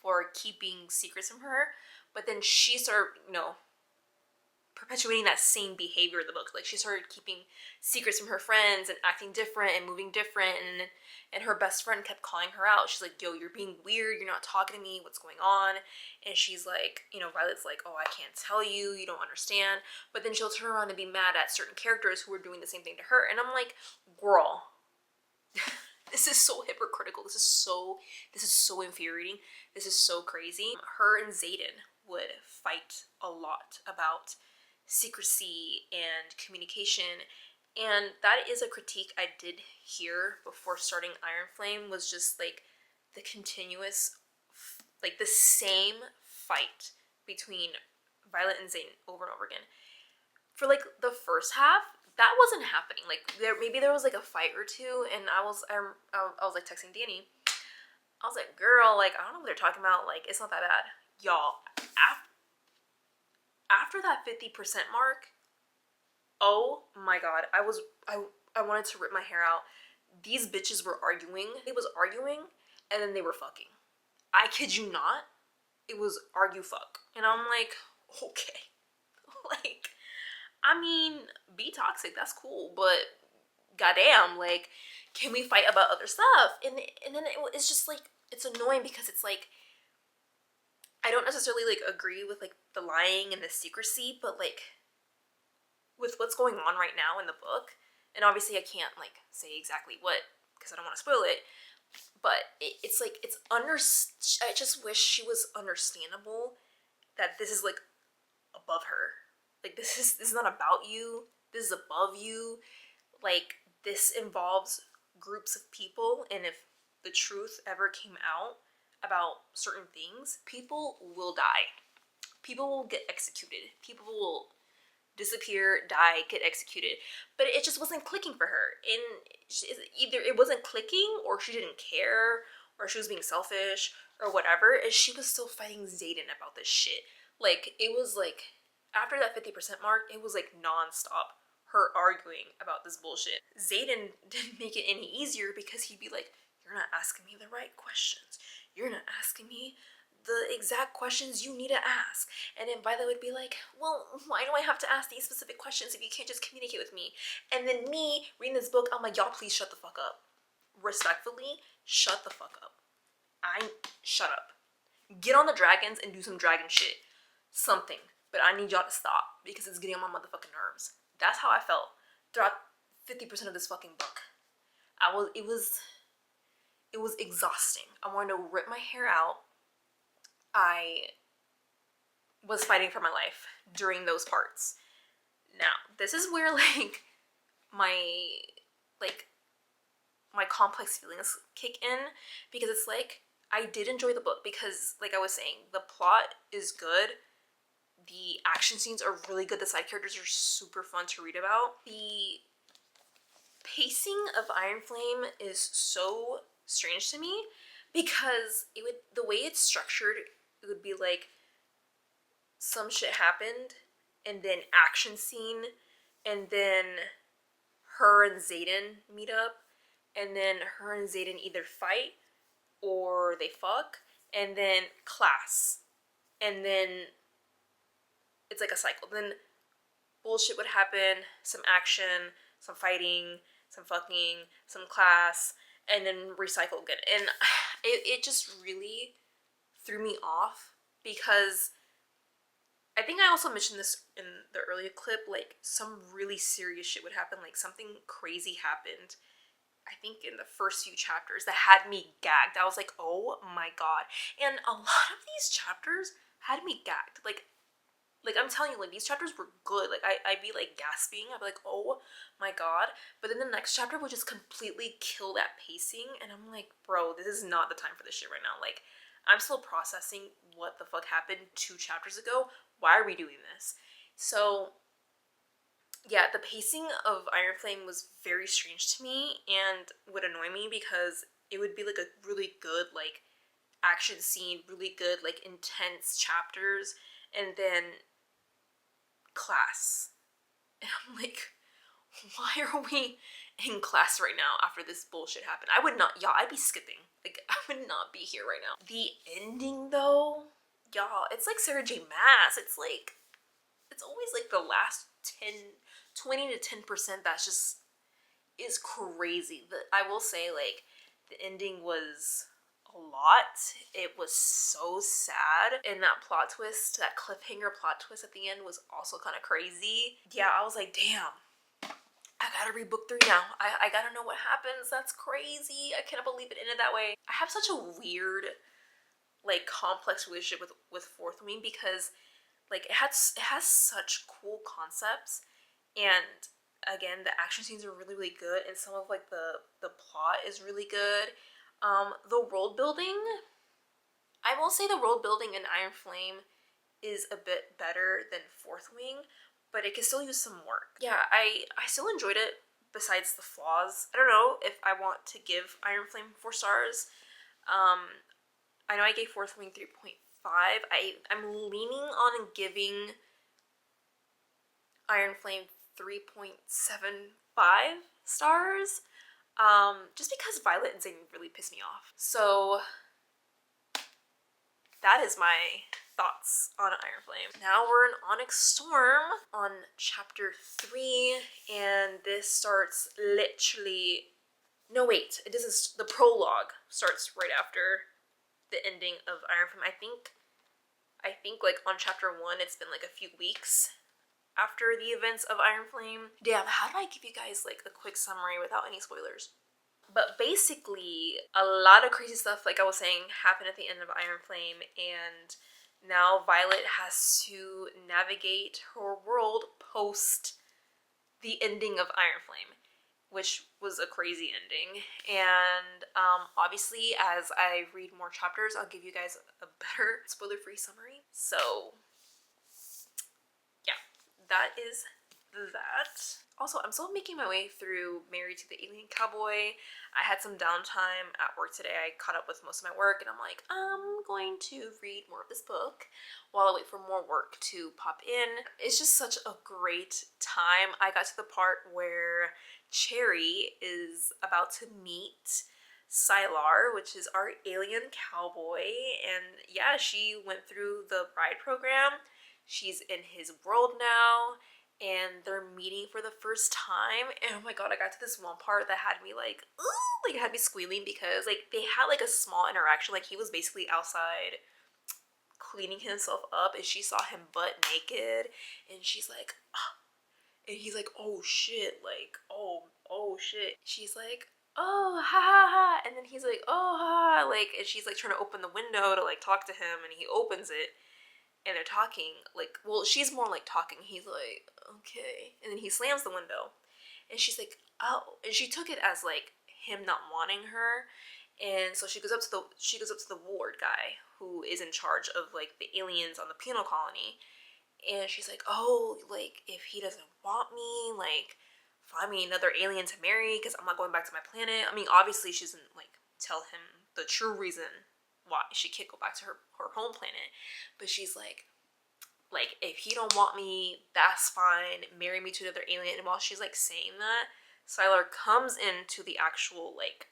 for keeping secrets from her, but then she started, perpetuating that same behavior in the book. Like, she started keeping secrets from her friends and acting different and moving different, and her best friend kept calling her out. She's like, yo, you're being weird, you're not talking to me, what's going on? And she's like, Violet's like, oh, I can't tell you, you don't understand. But then she'll turn around and be mad at certain characters who are doing the same thing to her, and I'm like, girl, this is so hypocritical. This is so infuriating. This is so crazy. Her and Xaden would fight a lot about secrecy and communication, and that is a critique I did hear before starting Iron Flame, was just, like, the continuous, like, the same fight between Violet and Xaden over and over again. For, like, the first half, that wasn't happening. Like, maybe there was, like, a fight or two, and I was like texting Danny. I was like, girl, like, I don't know what they're talking about. Like, it's not that bad. Y'all, after that 50% mark, oh my god, I wanted to rip my hair out. These bitches were arguing. They was arguing, and then they were fucking. I kid you not. It was argue fuck. And I'm like, okay. Like, I mean, be toxic, that's cool, but goddamn, like, can we fight about other stuff? And then it's just, like, it's annoying, because it's like, I don't necessarily, like, agree with, like, the lying and the secrecy, but, like, with what's going on right now in the book, and obviously I can't, like, say exactly what, because I don't want to spoil it, but it's like, I just wish she was understandable that this is, like, above her. Like, this is not about you. This is above you. Like, this involves groups of people, and if the truth ever came out, about certain things, people will die. People will get executed. People will disappear, die, get executed. But it just wasn't clicking for her. And either it wasn't clicking, or she didn't care, or she was being selfish, or whatever. And she was still fighting Xaden about this shit. Like, it was like, after that 50% mark, it was like non-stop her arguing about this bullshit. Xaden didn't make it any easier because he'd be like, you're not asking me the right questions. You're not asking me the exact questions you need to ask. And then Violet would be like, well, why do I have to ask these specific questions if you can't just communicate with me? And then me reading this book, I'm like, y'all please shut the fuck up. Respectfully, shut the fuck up. Shut up. Get on the dragons and do some dragon shit. Something. But I need y'all to stop because it's getting on my motherfucking nerves. That's how I felt throughout 50% of this fucking book. It was exhausting. I wanted to rip my hair out. I was fighting for my life during those parts. Now, this is where my complex feelings kick in, because it's like, I did enjoy the book because, like I was saying, the plot is good. The action scenes are really good. The side characters are super fun to read about. The pacing of Iron Flame is so strange to me because the way it's structured, it would be like some shit happened and then action scene, and then her and Xaden meet up, and then her and Xaden either fight or they fuck, and then class, and then it's like a cycle. Then bullshit would happen, some action, some fighting, some fucking, some class, and then recycle again. And it just really threw me off because I think I also mentioned this in the earlier clip, like some really serious shit would happen, like something crazy happened, I think in the first few chapters, that had me gagged. I was like, oh my god. And a lot of these chapters had me gagged. Like I'm telling you, like, these chapters were good. Like, I'd be, like, gasping. I'd be like, oh my god. But then the next chapter would just completely kill that pacing. And I'm like, bro, this is not the time for this shit right now. Like, I'm still processing what the fuck happened 2 chapters ago. Why are we doing this? So, yeah, the pacing of Iron Flame was very strange to me and would annoy me because it would be, like, a really good, like, action scene, really good, like, intense chapters, and then class. And I'm like, why are we in class right now after this bullshit happened? I would not, y'all, I'd be skipping. Like, I would not be here right now. The ending, though, y'all, it's like Sarah J. Maas. It's like, it's always like the last 20 to 10% that's just is crazy. I will say, like, the ending was a lot. It was so sad, and that plot twist, that cliffhanger plot twist at the end was also kind of crazy. Yeah, I was like, damn, I gotta read book 3 now. I gotta know what happens. That's crazy. I cannot believe it ended that way. I have such a weird, like, complex relationship with Fourth Wing because, like, it has such cool concepts, and again, the action scenes are really, really good, and some of, like, the plot is really good. The world building, I will say the world building in Iron Flame is a bit better than Fourth Wing, but it can still use some work. Yeah, I still enjoyed it besides the flaws. I don't know if I want to give Iron Flame 4 stars. I know I gave Fourth Wing 3.5. I'm leaning on giving Iron Flame 3.75 stars. Just because Violet and Xaden really pissed me off. So that is my thoughts on Iron Flame. Now we're in Onyx Storm on chapter 3, and this starts literally, no wait, it doesn't, the prologue starts right after the ending of Iron Flame. I think like on chapter 1 it's been like a few weeks after the events of Iron Flame. Damn, how do I give you guys like a quick summary without any spoilers? But basically, a lot of crazy stuff, like I was saying, happened at the end of Iron Flame, and now Violet has to navigate her world post the ending of Iron Flame, which was a crazy ending. And obviously, as I read more chapters, I'll give you guys a better spoiler-free summary. So yeah, that is that. Also, I'm still making my way through Married to the Alien Cowboy. I had some downtime at work today. I caught up with most of my work, and I'm like, I'm going to read more of this book while I wait for more work to pop in. It's just such a great time. I got to the part where Cherry is about to meet Sylar, which is our alien cowboy, and yeah, she went through the bride program. She's in his world now, and they're meeting for the first time. And oh my god, I got to this one part that had me like, ooh, like it had me squealing, because like they had like a small interaction. Like he was basically outside cleaning himself up, and she saw him butt naked, and she's like, ah. And he's like, oh shit, like, oh shit. She's like, oh, ha ha ha. And then he's like, oh ha, like, and she's like trying to open the window to like talk to him, and he opens it, and they're talking, like, well, she's more like talking. He's like, okay. And then he slams the window, and she's like, oh. And she took it as like him not wanting her. And so she goes up to the ward guy who is in charge of like the aliens on the penal colony. And she's like, oh, like, if he doesn't want me, like, find me another alien to marry, because I'm not going back to my planet. I mean, obviously she doesn't like tell him the true reason why she can't go back to her home planet. But she's like, if he don't want me, that's fine. Marry me to another alien. And while she's like saying that, Sylar comes into the actual like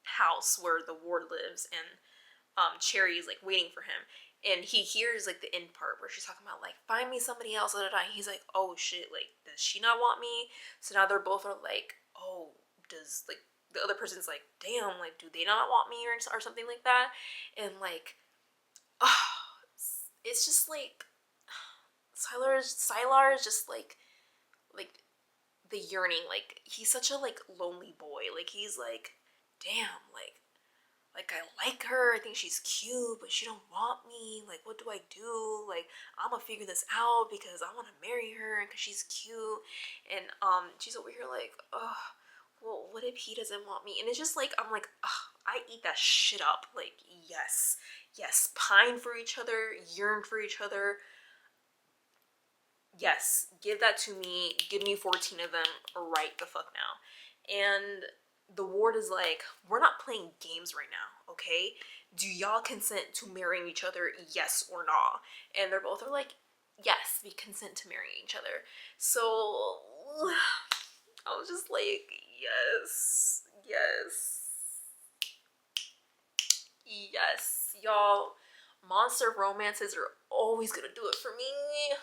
house where the ward lives, and Cherry is like waiting for him. And he hears like the end part where she's talking about like, find me somebody else, and he's like, oh shit, like, does she not want me? So now they're both are like, oh, does like the other person's like, damn, like, do they not want me, or something like that? And like, oh, it's just like Sylar is just like the yearning. Like, he's such a like lonely boy. Like, he's like, damn, like I like her, I think she's cute, but she don't want me. Like, what do I do? Like, I'm gonna figure this out because I want to marry her because she's cute. And she's over here like, oh, well, what if he doesn't want me? And it's just like, I'm like, ugh, I eat that shit up. Like, yes, pine for each other, yearn for each other. Yes, give that to me. Give me 14 of them right the fuck now. And the ward is like, we're not playing games right now, okay? Do y'all consent to marrying each other, yes or no? And they're both are like, yes, we consent to marrying each other. So I was just like, yes, y'all. Monster romances are always gonna do it for me.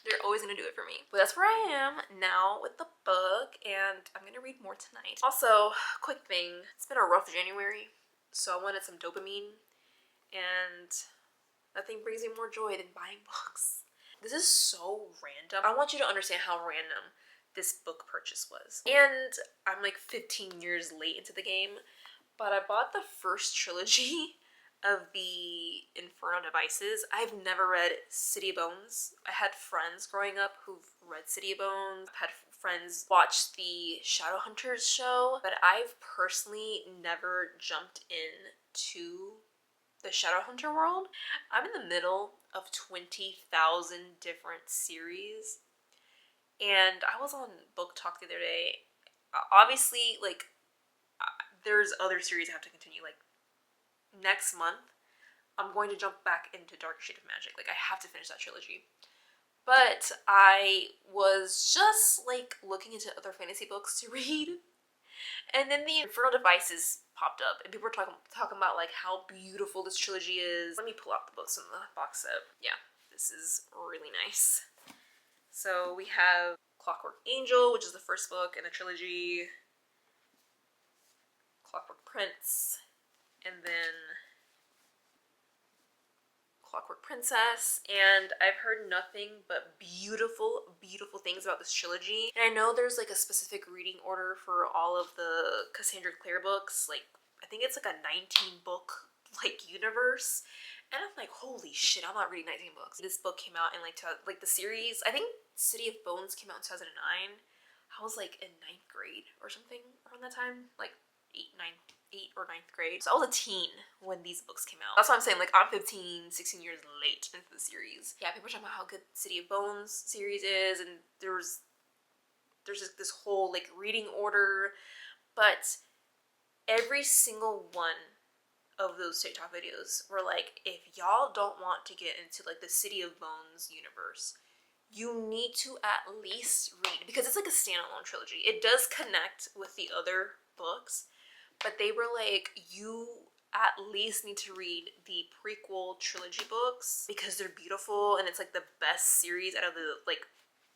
They're always gonna do it for me. But that's where I am now with the book, and I'm gonna read more tonight. Also, quick thing, it's been a rough January, so I wanted some dopamine, and nothing brings me more joy than buying books. This is so random. I want you to understand how random this book purchase was. And I'm like 15 years late into the game, but I bought the first trilogy of the Inferno Devices. I've never read City of Bones. I had friends growing up who've read City of Bones. I've had friends watch the Shadowhunters show, but I've personally never jumped into the Shadowhunter world. I'm in the middle of 20,000 different series, and I was on Book Talk the other day. Obviously, like, there's other series I have to continue, like, next month, I'm going to jump back into Dark Shade of Magic. Like, I have to finish that trilogy. But I was just, like, looking into other fantasy books to read. And then the Infernal Devices popped up, and people were talking about, like, how beautiful this trilogy is. Let me pull out the books in the box set. Yeah, this is really nice. So we have Clockwork Angel, which is the first book in the trilogy. Clockwork Prince. And then Clockwork Princess, and I've heard nothing but beautiful things about this trilogy. And I know there's like a specific reading order for all of the Cassandra Clare books. Like, I think it's like a 19 book like universe, and I'm like, holy shit, I'm not reading 19 books. This book came out in like the series, I think City of Bones came out in 2009. I was like in 9th grade or something around that time, like 8 or 9th grade. So I was a teen when these books came out. That's what I'm saying, like I'm 15, 16 years late into the series. Yeah, people are talking about how good City of Bones series is, and there's just this whole like reading order, but every single one of those TikTok videos were like, if y'all don't want to get into like the City of Bones universe, you need to at least read, because it's like a standalone trilogy. It does connect with the other books, but they were like, you at least need to read the prequel trilogy books because they're beautiful and it's like the best series out of the like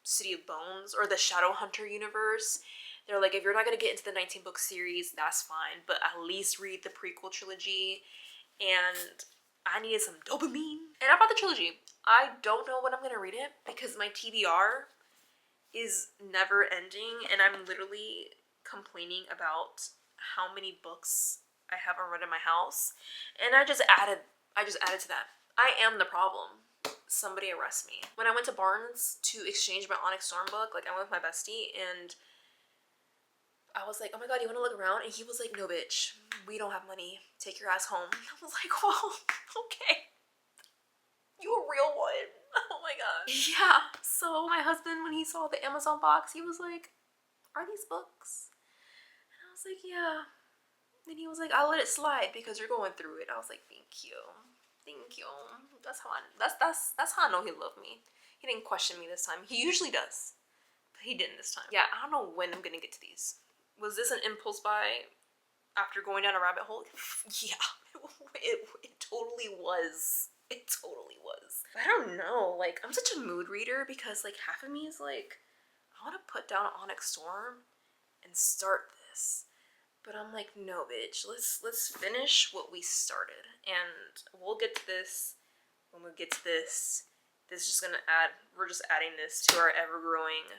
City of Bones or the Shadowhunter universe. They're like, if you're not gonna get into the 19-book series, that's fine, but at least read the prequel trilogy. And I needed some dopamine. And I bought the trilogy. I don't know when I'm gonna read it because my TBR is never ending and I'm literally complaining about how many books I haven't read in my house. And I just added to that. I am the problem. Somebody arrest me. When I went to Barnes to exchange my Onyx Storm book, like I went with my bestie and I was like, oh my god, you want to look around? And he was like, no bitch, we don't have money. Take your ass home. I was like, well, okay. You a real one. Oh my god. Yeah. So my husband, when he saw the Amazon box, he was like, are these books? And I was like, yeah. And he was like, I'll let it slide because you're going through it. I was like, thank you. Thank you. That's how I know he loved me. He didn't question me this time. He usually does. But he didn't this time. Yeah, I don't know when I'm gonna get to these. Was this an impulse buy after going down a rabbit hole? Yeah, it totally was. It totally was. I don't know, like, I'm such a mood reader because, like, half of me is like, I want to put down Onyx Storm and start this. But I'm like, no, bitch, let's finish what we started. And we'll get to this when we get to this. This is just gonna we're just adding this to our ever-growing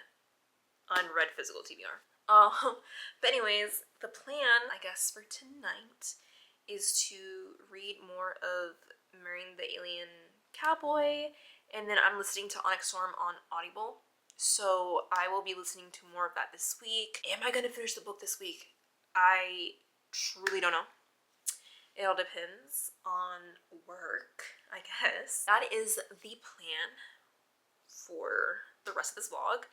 unread physical TBR. But anyways, the plan, I guess, for tonight is to read more of Marrying the Alien Cowboy, and then I'm listening to Onyx Storm on Audible. So I will be listening to more of that this week. Am I gonna finish the book this week? I truly don't know. It all depends on work, I guess. That is the plan for the rest of this vlog.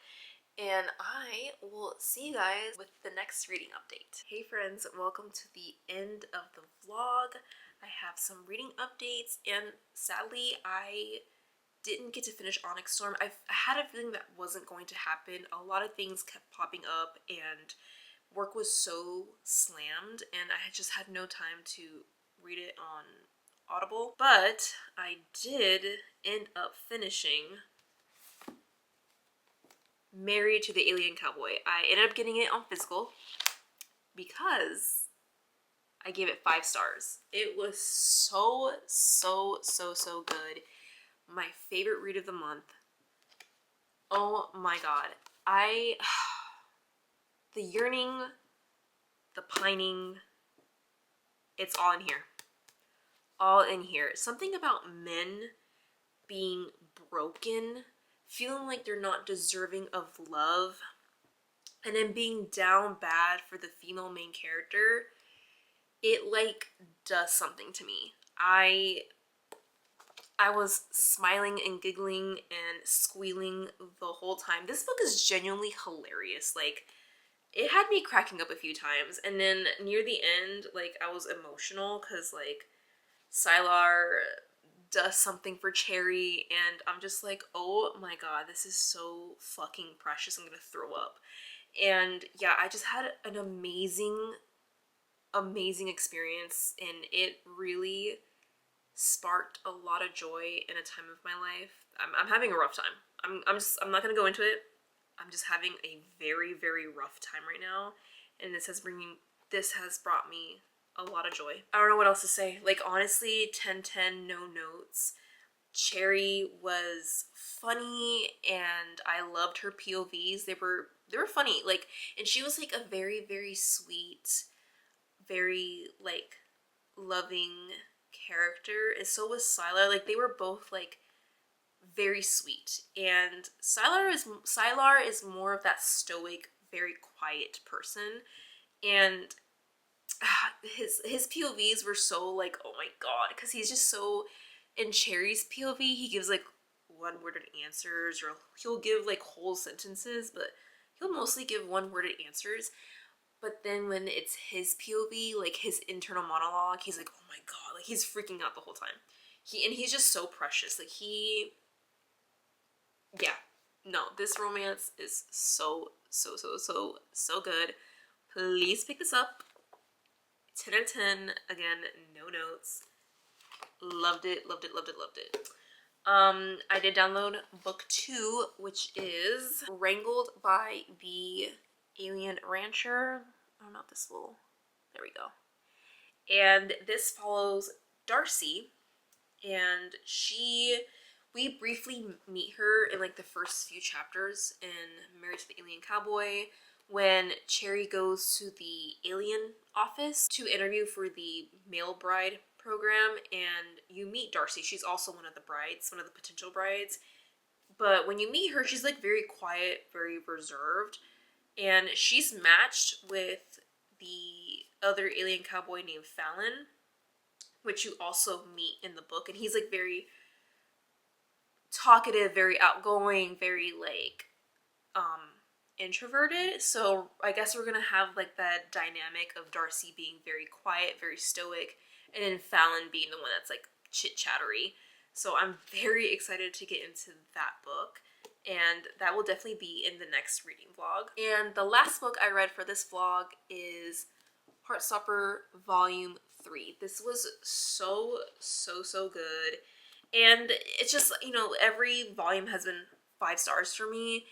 And I will see you guys with the next reading update. Hey friends, welcome to the end of the vlog. I have some reading updates and sadly I didn't get to finish Onyx Storm. I had a feeling that wasn't going to happen. A lot of things kept popping up and work was so slammed and I just had no time to read it on Audible. But I did end up finishing Married to the Alien Cowboy. I ended up getting it on physical because I gave it 5 stars. It was so good. My favorite read of the month. Oh my god. The yearning, the pining, it's all in here. All in here. Something about men being broken, feeling like they're not deserving of love, and then being down bad for the female main character, it like does something to me. I was smiling and giggling and squealing the whole time. This book is genuinely hilarious. Like, it had me cracking up a few times, and then near the end, like, I was emotional because, like, Sylar does something for Cherry, and I'm just like, oh my god, this is so fucking precious. I'm gonna throw up. And yeah, I just had an amazing experience, and it really sparked a lot of joy in a time of my life. I'm having a rough time. I'm not gonna go into it. I'm just having a very rough time right now, and this has brought me a lot of joy. I don't know what else to say. Like, honestly, 10/10, no notes. Cherry was funny and I loved her POVs. They were funny. Like, and she was like a very sweet, very like loving character, and so was Sylar. Like, they were both like very sweet, and Sylar is more of that stoic, very quiet person, and his POVs were so like, oh my god, because he's just so, in Cherry's POV, he gives like one-worded answers, or he'll give like whole sentences, but he'll mostly give one-worded answers. But then when it's his POV, like his internal monologue, he's like, oh my god, like he's freaking out the whole time. He's just so precious. Like yeah, no, this romance is so good. Please pick this up. 10 out of 10. Again, no notes. Loved it. I did download book 2, which is Wrangled by the Alien Rancher. Oh, not this little. There we go. And this follows Darcy, and we briefly meet her in like the first few chapters in Married to the Alien Cowboy, when Cherry goes to the alien office to interview for the male bride program, and you meet Darcy. She's also one of the brides, one of the potential brides. But when you meet her, she's like very quiet, very reserved, and she's matched with the other alien cowboy named Fallon, which you also meet in the book, and he's like very talkative, very outgoing, very like introverted. So I guess we're gonna have like that dynamic of Darcy being very quiet, very stoic, and then Fallon being the one that's like chit-chattery. So I'm very excited to get into that book, and that will definitely be in the next reading vlog. And the last book I read for this vlog is Heartstopper Volume 3. This was so good, and it's just, you know, every volume has been 5 stars for me.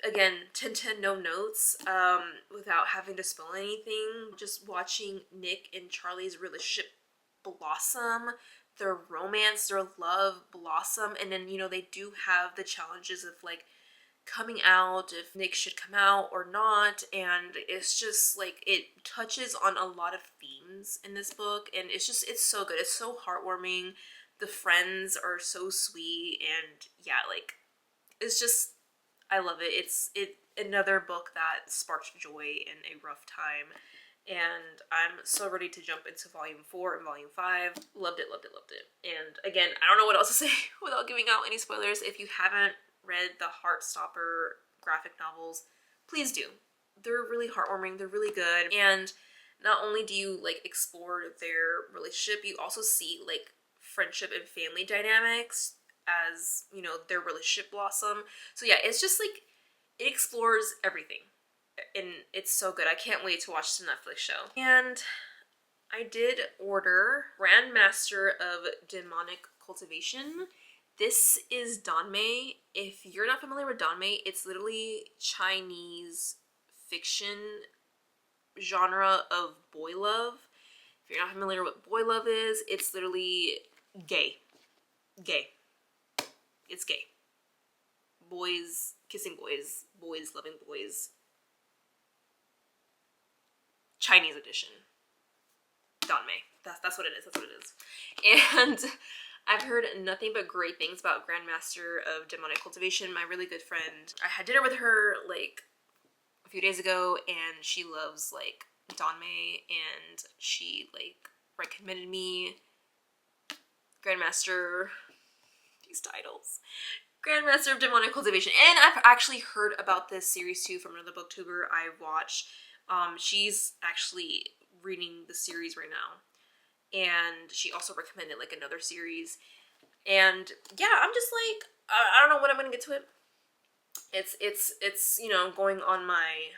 Again, 10/10 no notes, without having to spoil anything. Just watching Nick and Charlie's relationship blossom, their romance, their love blossom, and then, you know, they do have the challenges of like coming out, if Nick should come out or not, and it's just like, it touches on a lot of themes in this book, and it's so good. It's so heartwarming. The friends are so sweet, and yeah, like, it's just, I love it. It's another book that sparked joy in a rough time, and I'm so ready to jump into Volume 4 and Volume 5. Loved it. And again, I don't know what else to say without giving out any spoilers. If you haven't read the Heartstopper graphic novels, please do. They're really heartwarming, they're really good, and not only do you like explore their relationship, you also see like friendship and family dynamics as, you know, their relationship blossom. So yeah, it's just like, it explores everything, and it's so good. I can't wait to watch the Netflix show. And I did order Grandmaster of Demonic Cultivation. This is Danmei. If you're not familiar with Danmei, it's literally Chinese fiction genre of boy love. If you're not familiar with what boy love is, it's literally gay. It's gay. Boys kissing boys, boys loving boys. Chinese edition. Danmei. That's what it is. And I've heard nothing but great things about Grandmaster of Demonic Cultivation. My really good friend, I had dinner with her like a few days ago, and she loves like Danmei, and she like recommended me Grandmaster, these titles, Grandmaster of Demonic Cultivation. And I've actually heard about this series too from another booktuber I watch. She's actually reading the series right now, and she also recommended like another series. And yeah, I'm just like, I don't know when I'm gonna get to it. It's you know, going on my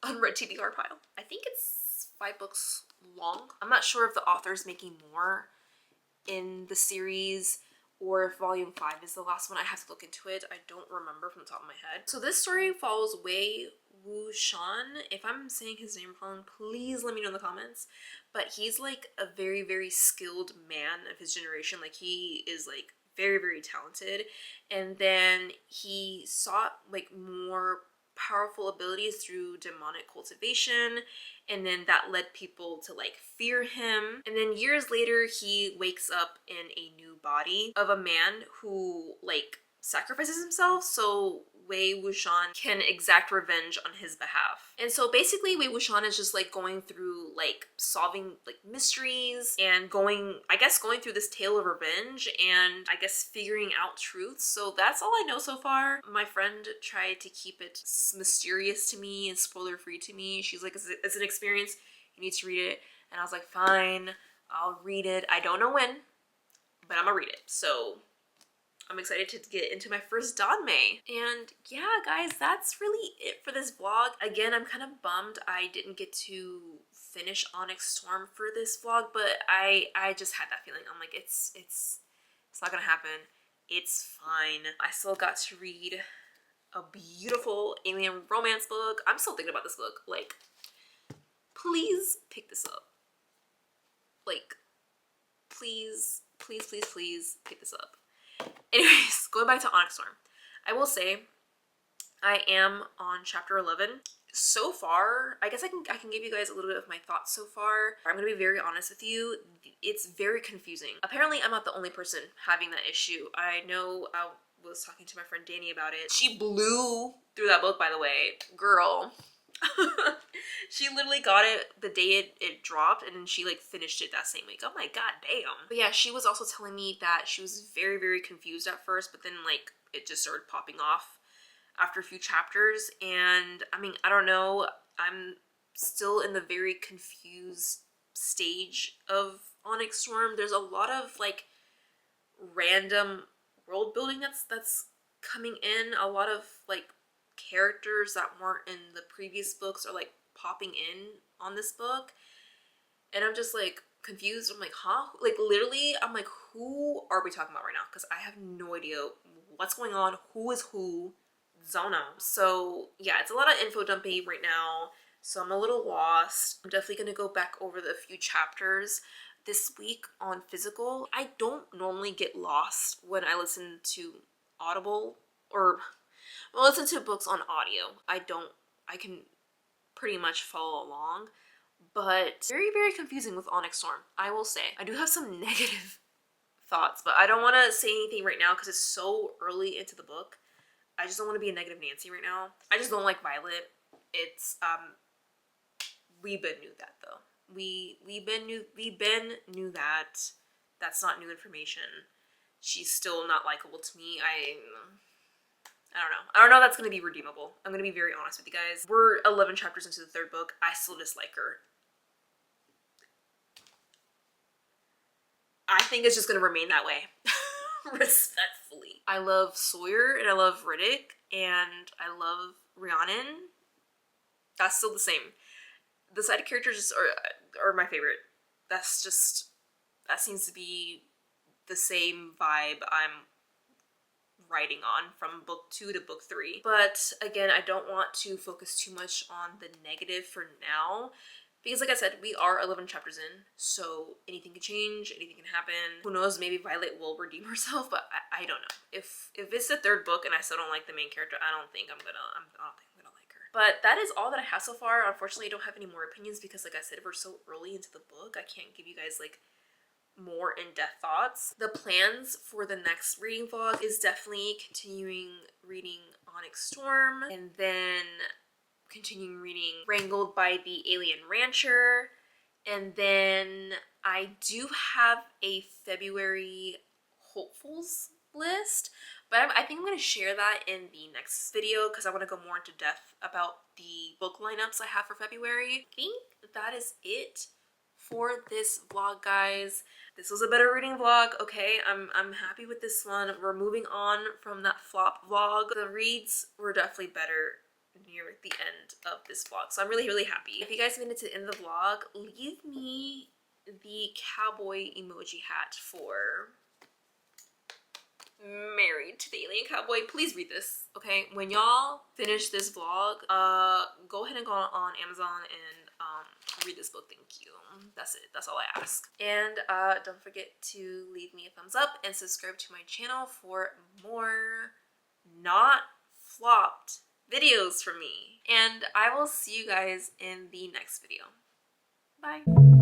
unread TBR pile. I think it's 5 books long. I'm not sure if the author's making more in the series, or if Volume 5 is the last one. I have to look into it. I don't remember from the top of my head. So this story follows Wei Wu Shan. If I'm saying his name wrong, please let me know in the comments. But he's like a very skilled man of his generation. Like, he is like very talented. And then he sought like more powerful abilities through demonic cultivation, and then that led people to like fear him. And then years later, he wakes up in a new body of a man who like sacrifices himself so Wei Wuxian can exact revenge on his behalf. And so basically Wei Wuxian is just like going through like solving like mysteries and going through this tale of revenge and I guess figuring out truths. So that's all I know so far. My friend tried to keep it mysterious to me and spoiler free to me. She's like, it's an experience, you need to read it. And I was like, fine, I'll read it. I don't know when, but I'm gonna read it. So I'm excited to get into my first Danmei. And yeah, guys, that's really it for this vlog. Again, I'm kind of bummed I didn't get to finish Onyx Storm for this vlog, but I just had that feeling. I'm like, it's not gonna happen. It's fine. I still got to read a beautiful alien romance book. I'm still thinking about this book. Like, please pick this up. Like, please pick this up. Anyways, going back to Onyx Storm, I will say I am on chapter 11. So far, I guess I can give you guys a little bit of my thoughts so far. I'm gonna be very honest with you. It's very confusing. Apparently, I'm not the only person having that issue. I know I was talking to my friend Danny about it. She blew through that book, by the way. Girl. She literally got it the day it dropped, and then she like finished it that same week. I'm like, god damn. But yeah, she was also telling me that she was very confused at first, but then like it just started popping off after a few chapters. And I mean, I don't know, I'm still in the very confused stage of Onyx Storm. There's a lot of like random world building that's coming in, a lot of like characters that weren't in the previous books are like popping in on this book, and I'm just like confused. I'm like, huh? Like literally, I'm like, who are we talking about right now? Because I have no idea what's going on, who is who, Zono. So yeah, it's a lot of info dumping right now, so I'm a little lost. I'm definitely gonna go back over the few chapters this week on physical. I don't normally get lost when I listen to Audible or listen to books on audio. I can pretty much follow along, but very confusing with Onyx Storm, I will say. I do have some negative thoughts, but I don't want to say anything right now because it's so early into the book. I just don't want to be a negative Nancy right now. I just don't like Violet. It's we been knew that though. We been knew that. That's not new information. She's still not likable to me. I don't know. I don't know if that's going to be redeemable. I'm going to be very honest with you guys. We're 11 chapters into the third book. I still dislike her. I think it's just going to remain that way. Respectfully. I love Sawyer and I love Riddick and I love Rhiannon. That's still the same. The side characters are my favorite. That seems to be the same vibe I'm writing on from book 2 to book 3. But again, I don't want to focus too much on the negative for now, because like I said, we are 11 chapters in, so anything can change, anything can happen. Who knows, maybe Violet will redeem herself, but I don't know. If it's the third book and I still don't like the main character, I don't think I'm gonna like her. But that is all that I have so far. Unfortunately, I don't have any more opinions because like I said, we're so early into the book. I can't give you guys like more in-depth thoughts. The plans for the next reading vlog is definitely continuing reading Onyx Storm and then continuing reading Wrangled by the Alien Rancher, and then I do have a February hopefuls list, but I think I'm going to share that in the next video because I want to go more into depth about the book lineups I have for February. I think that is it for this vlog, guys. This was a better reading vlog, okay? I'm happy with this one. We're moving on from that flop vlog. The reads were definitely better near the end of this vlog, so I'm really happy. If you guys made it to the end of the vlog, leave me the cowboy emoji hat for Married to the Alien Cowboy. Please read this, okay? When y'all finish this vlog, go ahead and go on Amazon and read this book. Thank you. That's it. That's all I ask. And don't forget to leave me a thumbs up and subscribe to my channel for more not flopped videos from me. And I will see you guys in the next video. Bye.